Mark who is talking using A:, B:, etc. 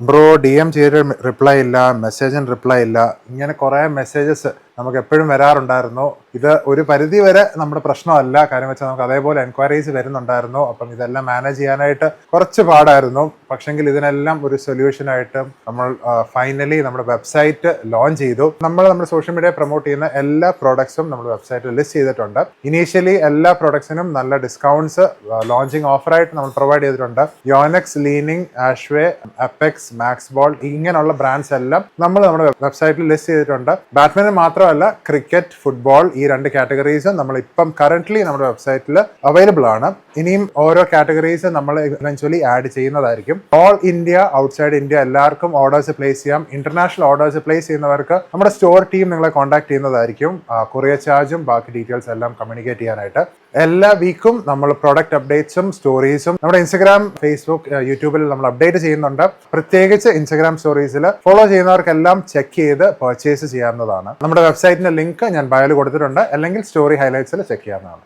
A: Bro DM ചെയ്തിട്ട് reply ഇല്ല, മെസ്സേജിന് reply ഇല്ല, ഇങ്ങനെ കുറേ മെസ്സേജസ് നമുക്ക് എപ്പോഴും വരാറുണ്ടായിരുന്നു. ഇത് ഒരു പരിധി വരെ നമ്മുടെ പ്രശ്നമല്ല, കാര്യം വെച്ചാൽ നമുക്ക് അതേപോലെ എൻക്വയറീസ് വരുന്നുണ്ടായിരുന്നു. അപ്പം ഇതെല്ലാം മാനേജ് ചെയ്യാനായിട്ട് കുറച്ച് പാടായിരുന്നു. പക്ഷെങ്കിൽ ഇതിനെല്ലാം ഒരു സൊല്യൂഷനായിട്ട് നമ്മൾ ഫൈനലി നമ്മുടെ വെബ്സൈറ്റ് ലോഞ്ച് ചെയ്തു. നമ്മുടെ സോഷ്യൽ മീഡിയ പ്രൊമോട്ട് ചെയ്യുന്ന എല്ലാ പ്രോഡക്ട്സും നമ്മുടെ വെബ്സൈറ്റിൽ ലിസ്റ്റ് ചെയ്തിട്ടുണ്ട്. ഇനീഷ്യലി എല്ലാ പ്രോഡക്ട്സിനും നല്ല ഡിസ്കൗണ്ട്സ് ലോഞ്ചിങ് ഓഫറായിട്ട് നമ്മൾ പ്രൊവൈഡ് ചെയ്തിട്ടുണ്ട്. Yonex, Li-Ning, Ashaway, Apacs, Max Bolt, ഇങ്ങനെയുള്ള ബ്രാൻഡ്സ് എല്ലാം നമ്മൾ നമ്മുടെ വെബ്സൈറ്റിൽ ലിസ്റ്റ് ചെയ്തിട്ടുണ്ട്. ബാഡ്മിന്റൺ മാത്രമല്ല, ക്രിക്കറ്റ്, ഫുട്ബോൾ, ഈ 2 കാറ്റഗറീസും നമ്മൾ ഇപ്പം കറന്റ്ലി നമ്മുടെ വെബ്സൈറ്റിൽ അവൈലബിൾ ആണ്. ഇനിയും ഓരോ കാറ്റഗറീസ് നമ്മൾ ഇവൻച്വലി ആഡ് ചെയ്യുന്നതായിരിക്കും. ഓൾ ഇന്ത്യ, ഔട്ട്സൈഡ് ഇന്ത്യ എല്ലാവർക്കും ഓർഡേഴ്സ് പ്ലേസ് ചെയ്യാം. ഇന്റർനാഷണൽ ഓർഡേഴ്സ് പ്ലേസ് ചെയ്യുന്നവർക്ക് നമ്മുടെ സ്റ്റോർ ടീം നിങ്ങളെ കോൺടാക്ട് ചെയ്യുന്നതായിരിക്കും. കൊറിയർ ചാർജും ബാക്കി ഡീറ്റെയിൽസ് എല്ലാം കമ്മ്യൂണിക്കേറ്റ് ചെയ്യാനായിട്ട്. എല്ലാ വീക്കും നമ്മൾ പ്രോഡക്റ്റ് അപ്ഡേറ്റ്സും സ്റ്റോറീസും നമ്മുടെ ഇൻസ്റ്റഗ്രാം, ഫേസ്ബുക്ക്, യൂട്യൂബിൽ നമ്മൾ അപ്ഡേറ്റ് ചെയ്യുന്നുണ്ട്. പ്രത്യേകിച്ച് ഇൻസ്റ്റഗ്രാം സ്റ്റോറീസിൽ ഫോളോ ചെയ്യുന്നവർക്കെല്ലാം ചെക്ക് ചെയ്ത് പർച്ചേസ് ചെയ്യാവുന്നതാണ്. നമ്മുടെ വെബ്സൈറ്റിന്റെ ലിങ്ക് ഞാൻ ബയോയിൽ കൊടുത്തിട്ടുണ്ട്, അല്ലെങ്കിൽ സ്റ്റോറി ഹൈലൈറ്റ്സിൽ ചെക്ക് ചെയ്യാവുന്നതാണ്.